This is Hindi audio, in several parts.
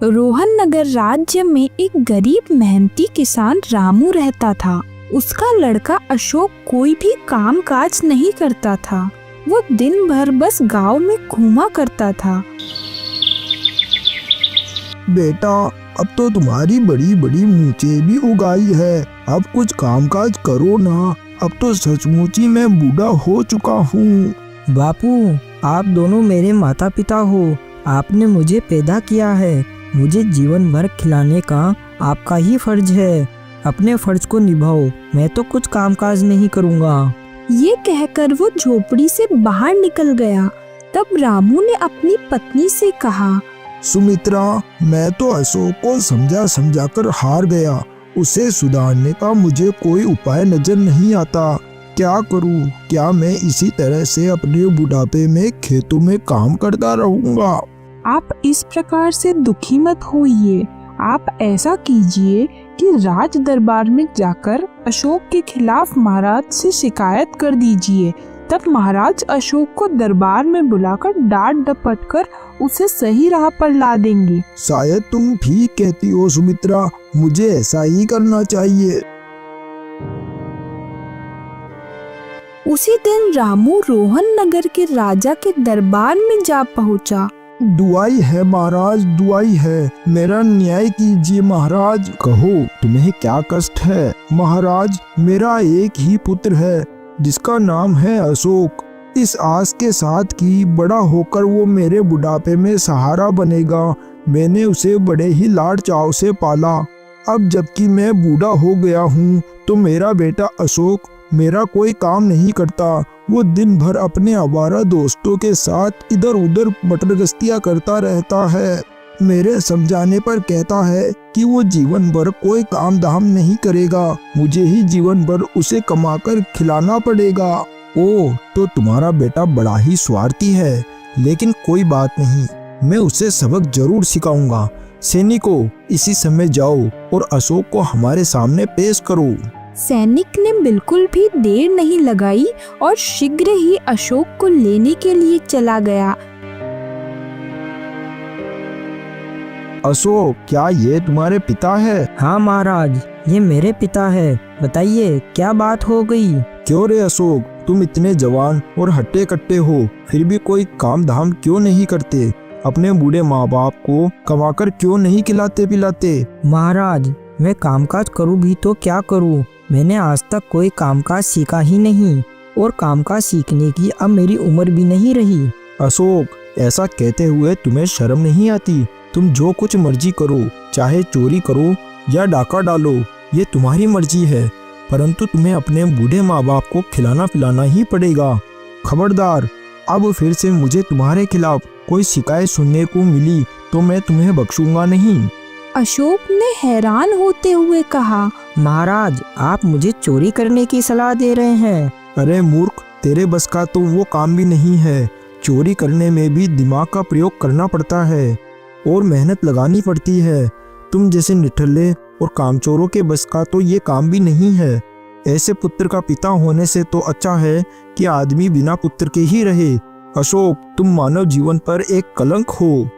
रोहन नगर राज्य में एक गरीब मेहनती किसान रामू रहता था। उसका लड़का अशोक कोई भी काम काज नहीं करता था। वो दिन भर बस गांव में घूमा करता था। बेटा, अब तो तुम्हारी बड़ी बड़ी मूंछें भी उगाई है, अब कुछ कामकाज करो ना। अब तो सचमुच ही मैं बूढ़ा हो चुका हूँ। बापू, आप दोनों मेरे माता पिता हो। आपने मुझे पैदा किया है। मुझे जीवन भर खिलाने का आपका ही फर्ज है। अपने फर्ज को निभाओ, मैं तो कुछ कामकाज नहीं करूँगा। ये कहकर वो झोपड़ी से बाहर निकल गया। तब रामू ने अपनी पत्नी से कहा, सुमित्रा, मैं तो अशोक को समझा समझा कर हार गया। उसे सुधारने का मुझे कोई उपाय नजर नहीं आता। क्या करूं? क्या मैं इसी तरह से अपने बुढ़ापे में खेतों में काम करता रहूंगा? आप इस प्रकार से दुखी मत होइए। आप ऐसा कीजिए कि राज दरबार में जाकर अशोक के खिलाफ महाराज से शिकायत कर दीजिए। तब महाराज अशोक को दरबार में बुलाकर डांट डपट कर उसे सही राह पर ला देंगे। शायद तुम ठीक कहती हो सुमित्रा, मुझे ऐसा ही करना चाहिए। उसी दिन रामू रोहन नगर के राजा के दरबार में जा पहुंचा। दुआई है महाराज, दुआई है। मेरा न्याय कीजिए महाराज। कहो, तुम्हें क्या कष्ट है? महाराज, मेरा एक ही पुत्र है जिसका नाम है अशोक। इस आस के साथ कि बड़ा होकर वो मेरे बुढ़ापे में सहारा बनेगा। मैंने उसे बड़े ही लाड चाव से पाला। अब जबकि मैं बूढ़ा हो गया हूँ तो मेरा बेटा अशोक मेरा कोई काम नहीं करता। वो दिन भर अपने आवारा दोस्तों के साथ इधर उधर मटरगस्तियाँ करता रहता है। मेरे समझाने पर कहता है कि वो जीवन भर कोई काम धाम नहीं करेगा। मुझे ही जीवन भर उसे कमाकर खिलाना पड़ेगा। ओह, तो तुम्हारा बेटा बड़ा ही स्वार्थी है। लेकिन कोई बात नहीं, मैं उसे सबक जरूर सिखाऊंगा। सैनिकों, इसी समय जाओ और अशोक को हमारे सामने पेश करो। सैनिक ने बिल्कुल भी देर नहीं लगाई और शीघ्र ही अशोक को लेने के लिए चला गया। अशोक, क्या ये तुम्हारे पिता है? हाँ महाराज, ये मेरे पिता है। बताइए, क्या बात हो गई? क्यों रे अशोक, तुम इतने जवान और हट्टे कट्टे हो, फिर भी कोई काम धाम क्यों नहीं करते? अपने बूढ़े माँ बाप को कमाकर क्यों नहीं खिलाते पिलाते? महाराज, मैं कामकाज करूँ भी तो क्या करूँ? मैंने आज तक कोई कामकाज सीखा ही नहीं और कामकाज सीखने की अब मेरी उम्र भी नहीं रही। अशोक, ऐसा कहते हुए तुम्हें शर्म नहीं आती? तुम जो कुछ मर्जी करो, चाहे चोरी करो या डाका डालो, ये तुम्हारी मर्जी है, परंतु तुम्हें अपने बूढ़े माँ बाप को खिलाना पिलाना ही पड़ेगा। खबरदार, अब फिर से मुझे तुम्हारे खिलाफ कोई शिकायत सुनने को मिली तो मैं तुम्हें बख्शूंगा नहीं। अशोक ने हैरान होते हुए कहा, महाराज, आप मुझे चोरी करने की सलाह दे रहे हैं? अरे मूर्ख, तेरे बस का तो वो काम भी नहीं है। चोरी करने में भी दिमाग का प्रयोग करना पड़ता है और मेहनत लगानी पड़ती है। तुम जैसे निठल्ले और कामचोरों के बस का तो ये काम भी नहीं है। ऐसे पुत्र का पिता होने से तो अच्छा है कि आदमी बिना पुत्र के ही रहे। अशोक, तुम मानव जीवन पर एक कलंक हो।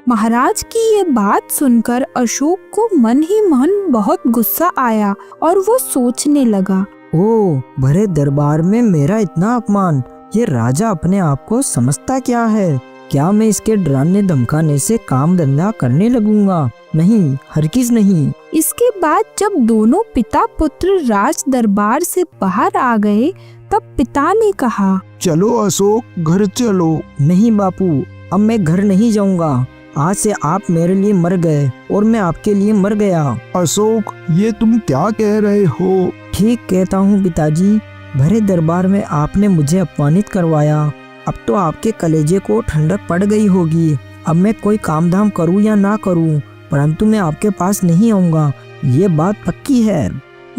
महाराज की ये बात सुनकर अशोक को मन ही मन बहुत गुस्सा आया और वो सोचने लगा, ओह, भरे दरबार में मेरा इतना अपमान। ये राजा अपने आप को समझता क्या है? क्या मैं इसके डराने धमकाने से काम धंधा करने लगूंगा? नहीं, हरगिज नहीं। इसके बाद जब दोनों पिता पुत्र राज दरबार से बाहर आ गए तब पिता ने कहा, चलो अशोक, घर चलो। नहीं बापू, अब मैं घर नहीं जाऊंगा। आज से आप मेरे लिए मर गए और मैं आपके लिए मर गया। अशोक, ये तुम क्या कह रहे हो? ठीक कहता हूँ पिताजी। भरे दरबार में आपने मुझे अपमानित करवाया। अब तो आपके कलेजे को ठंडक पड़ गई होगी। अब मैं कोई काम धाम करूँ या ना करूँ, परंतु मैं आपके पास नहीं आऊँगा, ये बात पक्की है।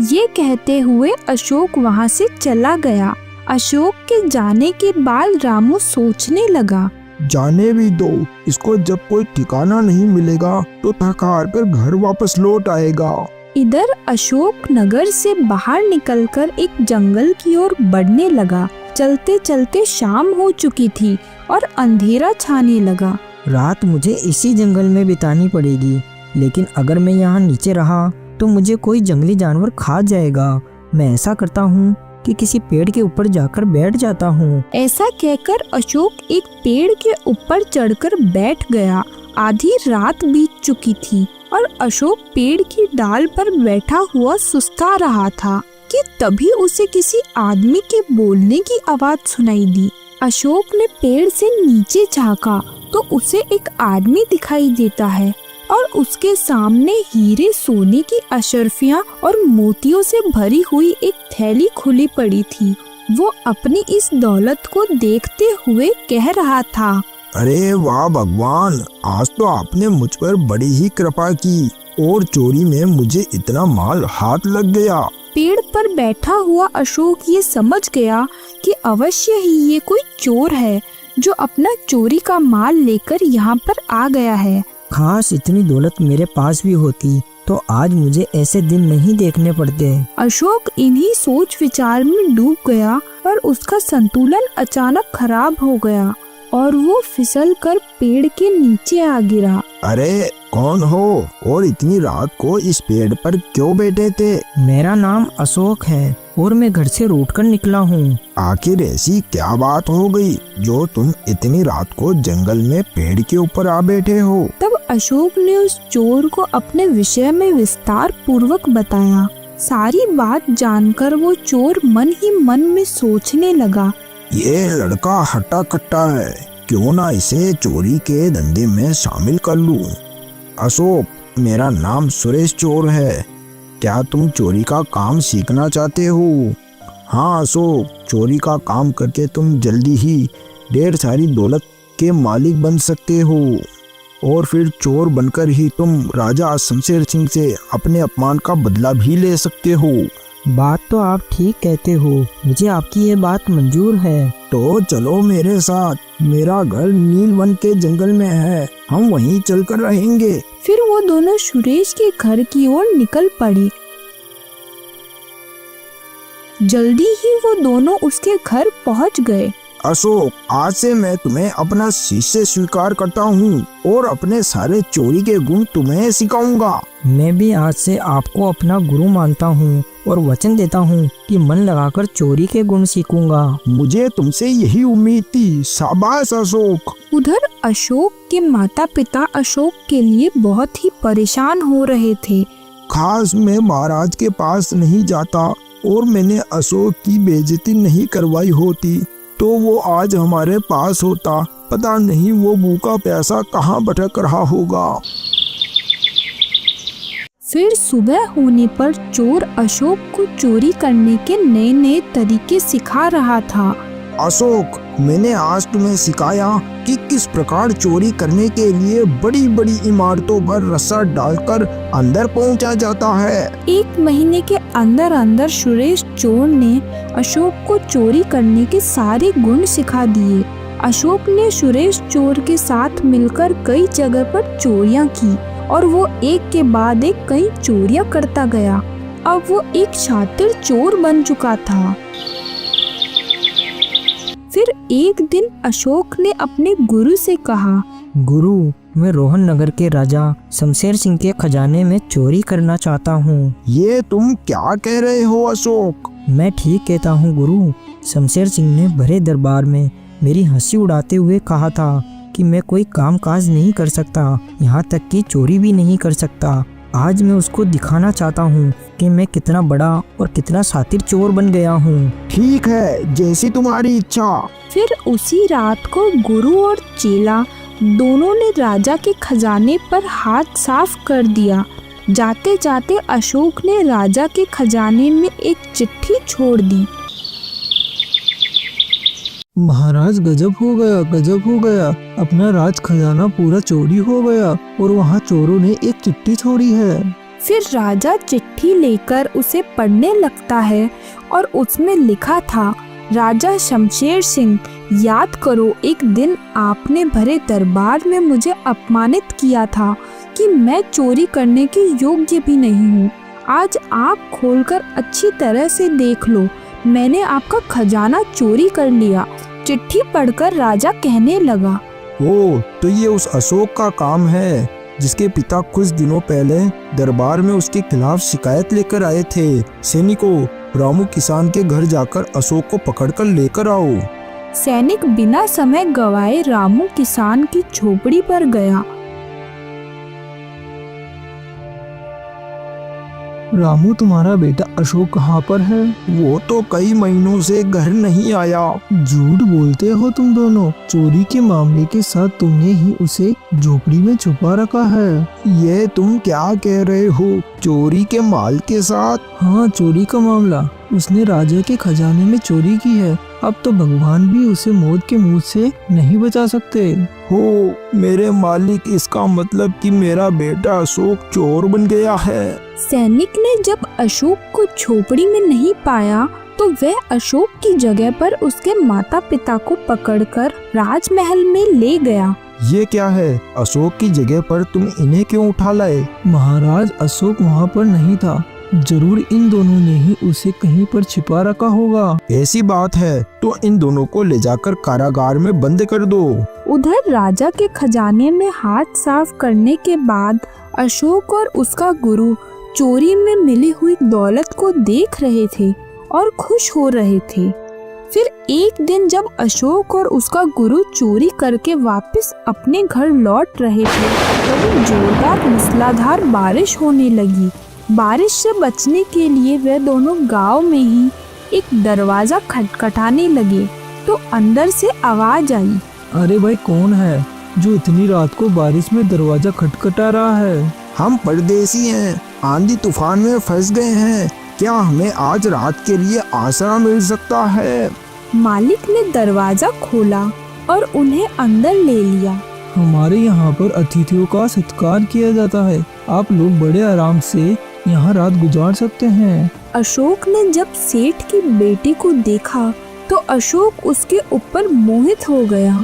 ये कहते हुए अशोक वहाँ से चला गया। अशोक के जाने के बाद रामू सोचने लगा, जाने भी दो, इसको जब कोई ठिकाना नहीं मिलेगा तो थक हार कर घर वापस लौट आएगा। इधर अशोक नगर से बाहर निकलकर एक जंगल की ओर बढ़ने लगा। चलते चलते शाम हो चुकी थी और अंधेरा छाने लगा। रात मुझे इसी जंगल में बितानी पड़ेगी, लेकिन अगर मैं यहाँ नीचे रहा तो मुझे कोई जंगली जानवर खा जाएगा। मैं ऐसा करता हूँ कि किसी पेड़ के ऊपर जाकर बैठ जाता हूँ। ऐसा कहकर अशोक एक पेड़ के ऊपर चढ़कर बैठ गया। आधी रात बीत चुकी थी और अशोक पेड़ की डाल पर बैठा हुआ सुस्ता रहा था कि तभी उसे किसी आदमी के बोलने की आवाज सुनाई दी। अशोक ने पेड़ से नीचे झांका तो उसे एक आदमी दिखाई देता है और उसके सामने हीरे सोने की अशर्फियां और मोतियों से भरी हुई एक थैली खुली पड़ी थी। वो अपनी इस दौलत को देखते हुए कह रहा था, अरे वाह भगवान, आज तो आपने मुझ पर बड़ी ही कृपा की और चोरी में मुझे इतना माल हाथ लग गया। पेड़ पर बैठा हुआ अशोक ये समझ गया कि अवश्य ही ये कोई चोर है जो अपना चोरी का माल लेकर यहाँ पर आ गया है। खास इतनी दौलत मेरे पास भी होती तो आज मुझे ऐसे दिन नहीं देखने पड़ते। अशोक इन्हीं सोच विचार में डूब गया और उसका संतुलन अचानक खराब हो गया और वो फिसल कर पेड़ के नीचे आ गिरा। अरे कौन हो और इतनी रात को इस पेड़ पर क्यों बैठे थे? मेरा नाम अशोक है और मैं घर से रूठ कर निकला हूँ। आखिर ऐसी क्या बात हो गई जो तुम इतनी रात को जंगल में पेड़ के ऊपर आ बैठे हो? तब अशोक ने उस चोर को अपने विषय में विस्तार पूर्वक बताया। सारी बात जानकर वो चोर मन ही मन में सोचने लगा, ये लड़का हट्टा कट्टा है, क्यों ना इसे चोरी के धंधे में शामिल कर लूं। अशोक, मेरा नाम सुरेश चोर है। क्या तुम चोरी का काम सीखना चाहते हो? हाँ अशोक, चोरी का काम करके तुम जल्दी ही ढेर सारी दौलत के मालिक बन सकते हो और फिर चोर बनकर ही तुम राजा शमशेर सिंह से अपने अपमान का बदला भी ले सकते हो। बात तो आप ठीक कहते हो, मुझे आपकी ये बात मंजूर है। तो चलो मेरे साथ, मेरा घर नीलवन के जंगल में है, हम वहीं चलकर रहेंगे। फिर वो दोनों सुरेश के घर की ओर निकल पड़े। जल्दी ही वो दोनों उसके घर पहुंच गए। अशोक, आज से मैं तुम्हें अपना शिष्य स्वीकार करता हूँ और अपने सारे चोरी के गुण तुम्हें सिखाऊंगा। मैं भी आज से आपको अपना गुरु मानता हूँ और वचन देता हूँ कि मन लगाकर चोरी के गुण सीखूंगा। मुझे तुमसे यही उम्मीद थी। शाबाश अशोक। उधर अशोक के माता पिता अशोक के लिए बहुत ही परेशान हो रहे थे। खास मैं महाराज के पास नहीं जाता और मैंने अशोक की बेइज्जती नहीं करवाई होती तो वो आज हमारे पास होता। पता नहीं वो भूखा प्यासा कहाँ भटक रहा होगा। फिर सुबह होने पर चोर अशोक को चोरी करने के नए नए तरीके सिखा रहा था। अशोक, मैंने आज तुम्हें सिखाया कि किस प्रकार चोरी करने के लिए बड़ी बड़ी इमारतों पर रस्सा डालकर अंदर पहुंचा जाता है। 1 महीने के अंदर अंदर सुरेश चोर ने अशोक को चोरी करने के सारे गुण सिखा दिए। अशोक ने सुरेश चोर के साथ मिलकर कई जगह पर चोरियां की और वो एक के बाद एक कई चोरियां करता गया। अब वो एक शातिर चोर बन चुका था। फिर एक दिन अशोक ने अपने गुरु से कहा, गुरु, मैं रोहन नगर के राजा शमशेर सिंह के खजाने में चोरी करना चाहता हूँ। ये तुम क्या कह रहे हो अशोक? मैं ठीक कहता हूँ गुरु। शमशेर सिंह ने भरे दरबार में मेरी हंसी उड़ाते हुए कहा था कि मैं कोई काम काज नहीं कर सकता, यहाँ तक कि चोरी भी नहीं कर सकता। आज मैं उसको दिखाना चाहता हूँ कि मैं कितना बड़ा और कितना शातिर चोर बन गया हूँ। ठीक है, जैसी तुम्हारी इच्छा। फिर उसी रात को गुरु और चेला दोनों ने राजा के खजाने पर हाथ साफ कर दिया। जाते जाते अशोक ने राजा के खजाने में एक चिट्ठी छोड़ दी। महाराज, गजब हो गया, गजब हो गया। अपना राज खजाना पूरा चोरी हो गया और वहाँ चोरों ने एक चिट्ठी छोड़ी है। फिर राजा चिट्ठी लेकर उसे पढ़ने लगता है और उसमें लिखा था, राजा शमशेर सिंह, याद करो एक दिन आपने भरे दरबार में मुझे अपमानित किया था कि मैं चोरी करने के योग्य भी नहीं हूँ। आज आप खोलकर अच्छी तरह से देख लो, मैंने आपका खजाना चोरी कर लिया। चिट्ठी पढ़कर राजा कहने लगा, ओ, तो ये उस अशोक का काम है जिसके पिता कुछ दिनों पहले दरबार में उसके खिलाफ शिकायत लेकर आए थे। सैनिकों, रामू किसान के घर जाकर अशोक को पकड़कर लेकर आओ। सैनिक बिना समय गवाए रामू किसान की झोपड़ी पर गया। रामू, तुम्हारा बेटा अशोक कहाँ पर है? वो तो कई महीनों से घर नहीं आया। झूठ बोलते हो तुम दोनों। चोरी के मामले के साथ तुमने ही उसे झोपड़ी में छुपा रखा है। ये तुम क्या कह रहे हो? चोरी के माल के साथ? हाँ, चोरी का मामला। उसने राजा के खजाने में चोरी की है। अब तो भगवान भी उसे मौत के मुंह से नहीं बचा सकते। हो मेरे मालिक, इसका मतलब कि मेरा बेटा अशोक चोर बन गया है। सैनिक ने जब अशोक को झोपड़ी में नहीं पाया तो वह अशोक की जगह पर उसके माता पिता को पकड़कर राजमहल में ले गया। ये क्या है? अशोक की जगह पर तुम इन्हें क्यों उठा लाए? महाराज, अशोक वहाँ पर नहीं था। जरूर इन दोनों ने ही उसे कहीं पर छिपा रखा होगा। ऐसी बात है तो इन दोनों को ले जाकर कारागार में बंद कर दो। उधर राजा के खजाने में हाथ साफ करने के बाद अशोक और उसका गुरु चोरी में मिली हुई दौलत को देख रहे थे और खुश हो रहे थे। फिर एक दिन जब अशोक और उसका गुरु चोरी करके वापस अपने घर लौट रहे थे तभी जोरदार मूसलाधार बारिश होने लगी। बारिश से बचने के लिए वे दोनों गांव में ही एक दरवाजा खटखटाने लगे तो अंदर से आवाज आई। अरे भाई, कौन है जो इतनी रात को बारिश में दरवाजा खटखटा रहा है? हम परदेसी हैं, आंधी तूफान में फंस गए हैं। क्या हमें आज रात के लिए आसरा मिल सकता है? मालिक ने दरवाजा खोला और उन्हें अंदर ले लिया। हमारे यहाँ पर अतिथियों का सत्कार किया जाता है। आप लोग बड़े आराम से यहाँ रात गुजार सकते हैं। अशोक ने जब सेठ की बेटी को देखा तो अशोक उसके ऊपर मोहित हो गया।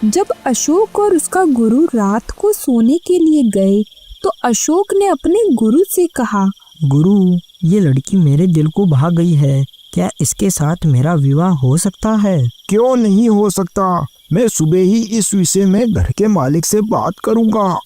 जब अशोक और उसका गुरु रात को सोने के लिए गए तो अशोक ने अपने गुरु से कहा, गुरु, ये लड़की मेरे दिल को भा गई है। क्या इसके साथ मेरा विवाह हो सकता है? क्यों नहीं हो सकता? मैं सुबह ही इस विषय में घर के मालिक से बात करूंगा।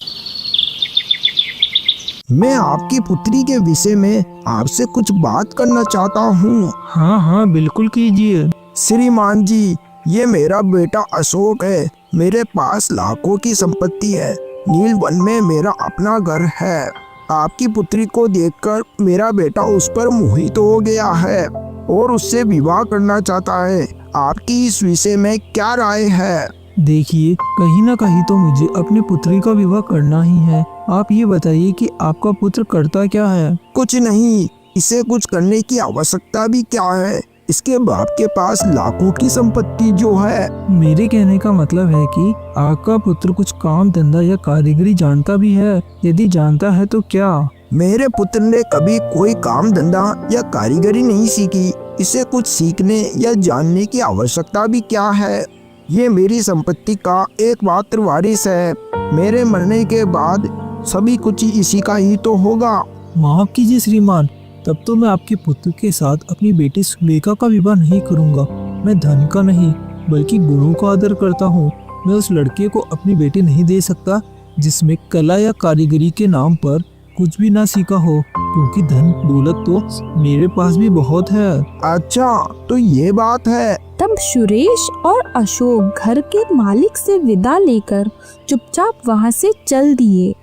मैं आपकी पुत्री के विषय में आपसे कुछ बात करना चाहता हूँ। हाँ हाँ, बिल्कुल कीजिए। श्रीमान जी, ये मेरा बेटा अशोक है। मेरे पास लाखों की संपत्ति है। नील वन में मेरा अपना घर है। आपकी पुत्री को देखकर मेरा बेटा उस पर मोहित हो गया है और उससे विवाह करना चाहता है। आपकी इस विषय में क्या राय है? देखिए, कहीं ना कहीं तो मुझे अपनी पुत्री का विवाह करना ही है। आप ये बताइए कि आपका पुत्र करता क्या है? कुछ नहीं, इसे कुछ करने की आवश्यकता भी क्या है? इसके बाप के पास लाखों की संपत्ति जो है। मेरे कहने का मतलब है कि आपका पुत्र कुछ काम धंधा या कारीगरी जानता भी है। यदि जानता है तो क्या? मेरे पुत्र ने कभी कोई काम धंधा या कारीगरी नहीं सीखी। इसे कुछ सीखने या जानने की आवश्यकता भी क्या है? ये मेरी संपत्ति का एकमात्र वारिस है। मेरे मरने के बाद सभी कुछ इसी का ही तो होगा। माफ कीजिए श्रीमान, तब तो मैं आपके पुत्र के साथ अपनी बेटी सुलेखा का विवाह नहीं करूंगा। मैं धन का नहीं बल्कि गुणों का आदर करता हूँ। मैं उस लड़के को अपनी बेटी नहीं दे सकता जिसमें कला या कारीगरी के नाम पर कुछ भी ना सीखा हो, क्योंकि धन दौलत तो मेरे पास भी बहुत है। अच्छा, तो ये बात है। तब सुरेश और अशोक घर के मालिक से विदा लेकर चुपचाप वहां से चल दिए।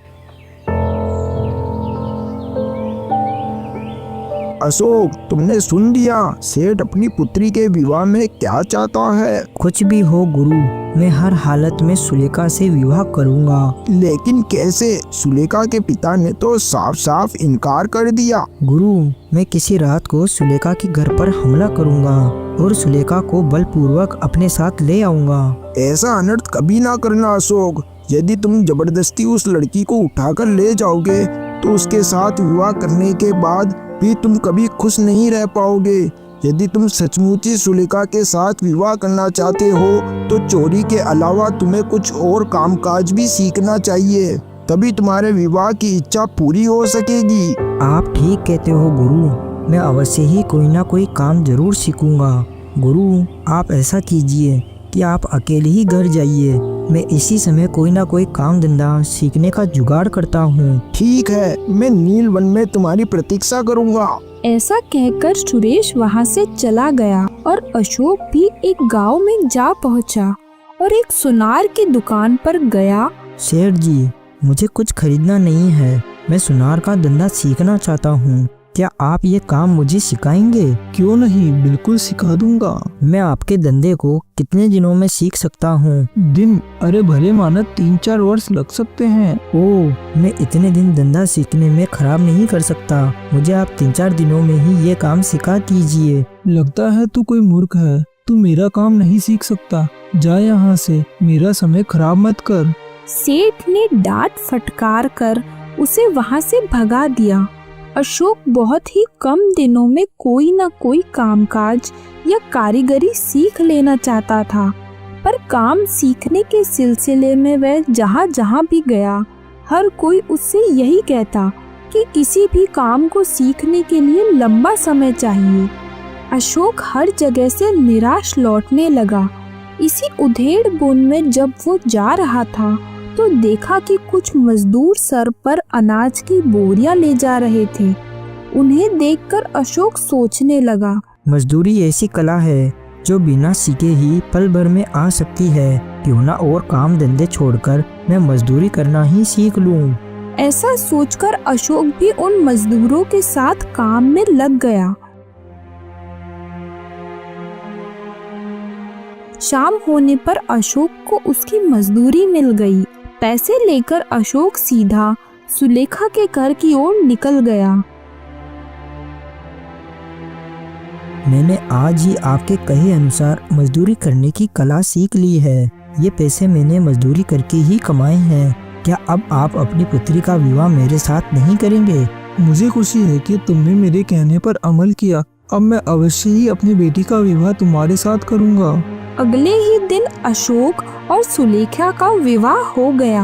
अशोक, तुमने सुन लिया सेठ अपनी पुत्री के विवाह में क्या चाहता है? कुछ भी हो गुरु, मैं हर हालत में सुलेखा से विवाह करूंगा। लेकिन कैसे? सुलेखा के पिता ने तो साफ साफ इनकार कर दिया। गुरु, मैं किसी रात को सुलेखा के घर पर हमला करूंगा और सुलेखा को बलपूर्वक अपने साथ ले आऊंगा। ऐसा अनर्थ कभी ना करना अशोक। यदि तुम जबरदस्ती उस लड़की को उठाकर ले जाओगे तो उसके साथ विवाह करने के बाद भी तुम कभी खुश नहीं रह पाओगे। यदि तुम सचमुच ही सुलेखा के साथ विवाह करना चाहते हो तो चोरी के अलावा तुम्हें कुछ और कामकाज भी सीखना चाहिए, तभी तुम्हारे विवाह की इच्छा पूरी हो सकेगी। आप ठीक कहते हो गुरु, मैं अवश्य ही कोई ना कोई काम जरूर सीखूंगा। गुरु, आप ऐसा कीजिए कि आप अकेले ही घर जाइए मैं इसी समय कोई ना कोई काम धंधा सीखने का जुगाड़ करता हूँ। ठीक है, मैं नील वन में तुम्हारी प्रतीक्षा करूंगा। ऐसा कहकर सुरेश वहाँ से चला गया और अशोक भी एक गांव में जा पहुँचा और एक सुनार की दुकान पर गया। सेठ जी, मुझे कुछ खरीदना नहीं है, मैं सुनार का धंधा सीखना चाहता हूँ। क्या आप ये काम मुझे सिखाएंगे? क्यों नहीं, बिल्कुल सिखा दूंगा। मैं आपके धंधे को कितने दिनों में सीख सकता हूँ? दिन? अरे भले माना 3-4 वर्ष लग सकते हैं। ओह, मैं इतने दिन धंधा सीखने में खराब नहीं कर सकता। मुझे आप 3-4 दिनों में ही ये काम सिखा दीजिए। लगता है तू कोई मूर्ख है, तू मेरा काम नहीं सीख सकता। जा यहाँ से, मेरा समय खराब मत कर। सेठ ने डांट फटकार कर उसे वहाँ से भगा दिया। अशोक बहुत ही कम दिनों में कोई न कोई कामकाज या कारीगरी सीख लेना चाहता था, पर काम सीखने के सिलसिले में वह जहाँ जहाँ भी गया, हर कोई उससे यही कहता कि किसी भी काम को सीखने के लिए लंबा समय चाहिए। अशोक हर जगह से निराश लौटने लगा। इसी उधेड़ बुन में जब वो जा रहा था तो देखा कि कुछ मजदूर सर पर अनाज की बोरियां ले जा रहे थे। उन्हें देखकर अशोक सोचने लगा, मजदूरी ऐसी कला है जो बिना सीखे ही पल भर में आ सकती है। क्यों ना और काम धंधे छोड़कर मैं मजदूरी करना ही सीख लूं। ऐसा सोचकर अशोक भी उन मजदूरों के साथ काम में लग गया। शाम होने पर अशोक को उसकी मजदूरी मिल गई। पैसे लेकर अशोक सीधा सुलेखा के घर की ओर निकल गया। मैंने आज ही आपके कहे अनुसार मजदूरी करने की कला सीख ली है। ये पैसे मैंने मजदूरी करके ही कमाए हैं। क्या अब आप अपनी पुत्री का विवाह मेरे साथ नहीं करेंगे? मुझे खुशी है कि तुमने मेरे कहने पर अमल किया। अब मैं अवश्य ही अपनी बेटी का विवाह तुम्हारे साथ करूंगा। अगले ही दिन अशोक और सुलेखा का विवाह हो गया।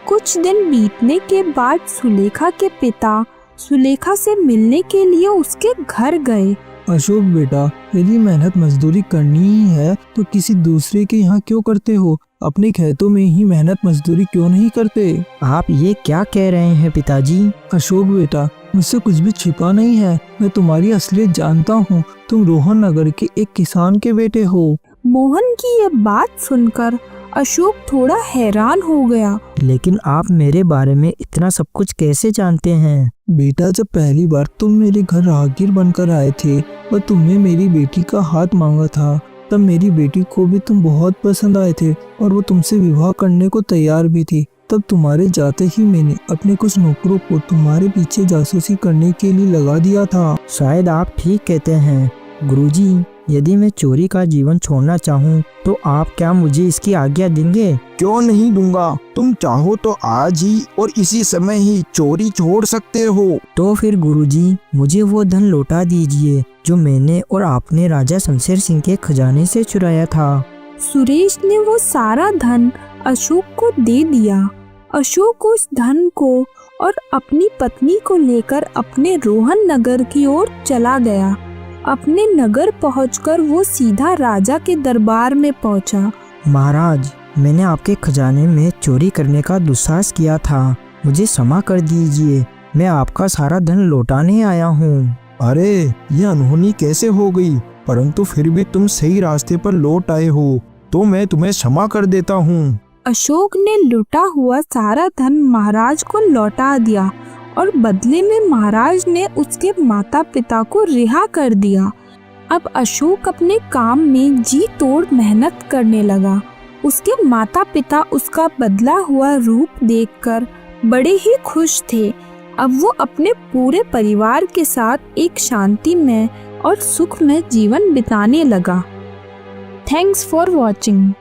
कुछ दिन बीतने के बाद सुलेखा के पिता सुलेखा से मिलने के लिए उसके घर गए। अशोक बेटा, यदि मेहनत मजदूरी करनी ही है तो किसी दूसरे के यहाँ क्यों करते हो? अपने खेतों में ही मेहनत मजदूरी क्यों नहीं करते? आप ये क्या कह रहे हैं पिताजी? अशोक बेटा, मुझसे कुछ भी छिपा नहीं है। मैं तुम्हारी असलियत जानता हूँ। तुम रोहन नगर के एक किसान के बेटे हो। मोहन की ये बात सुनकर अशोक थोड़ा हैरान हो गया। लेकिन आप मेरे बारे में इतना सब कुछ कैसे जानते हैं? बेटा, जब पहली बार तुम मेरे घर राहगीर बनकर आए थे और तुमने मेरी बेटी का हाथ मांगा था, तब मेरी बेटी को भी तुम बहुत पसंद आए थे और वो तुमसे विवाह करने को तैयार भी थी। तब तुम्हारे जाते ही मैंने अपने कुछ नौकरों को तुम्हारे पीछे जासूसी करने के लिए लगा दिया था। शायद आप ठीक कहते हैं गुरुजी। यदि मैं चोरी का जीवन छोड़ना चाहूँ तो आप क्या मुझे इसकी आज्ञा देंगे? क्यों नहीं दूंगा। तुम चाहो तो आज ही और इसी समय ही चोरी छोड़ सकते हो। तो फिर गुरुजी, मुझे वो धन लौटा दीजिए जो मैंने और आपने राजा शमशेर सिंह के खजाने से चुराया था। सुरेश ने वो सारा धन अशोक को दे दिया। अशोक उस धन को और अपनी पत्नी को लेकर अपने रोहन नगर की ओर चला गया। अपने नगर पहुंचकर वो सीधा राजा के दरबार में पहुंचा। महाराज, मैंने आपके खजाने में चोरी करने का दुस्साहस किया था। मुझे क्षमा कर दीजिए। मैं आपका सारा धन लौटाने आया हूँ। अरे, ये अनहोनी कैसे हो गई? परंतु फिर भी तुम सही रास्ते पर लौट आए हो, तो मैं तुम्हें क्षमा कर देता हूँ। अशोक ने लूटा हुआ सारा धन महाराज को लौटा दिया और बदले में महाराज ने उसके माता पिता को रिहा कर दिया। अब अशोक अपने काम में जी तोड़ मेहनत करने लगा। उसके माता पिता उसका बदला हुआ रूप देखकर बड़े ही खुश थे। अब वो अपने पूरे परिवार के साथ एक शांतिमय और सुखमय जीवन बिताने लगा। Thanks for watching.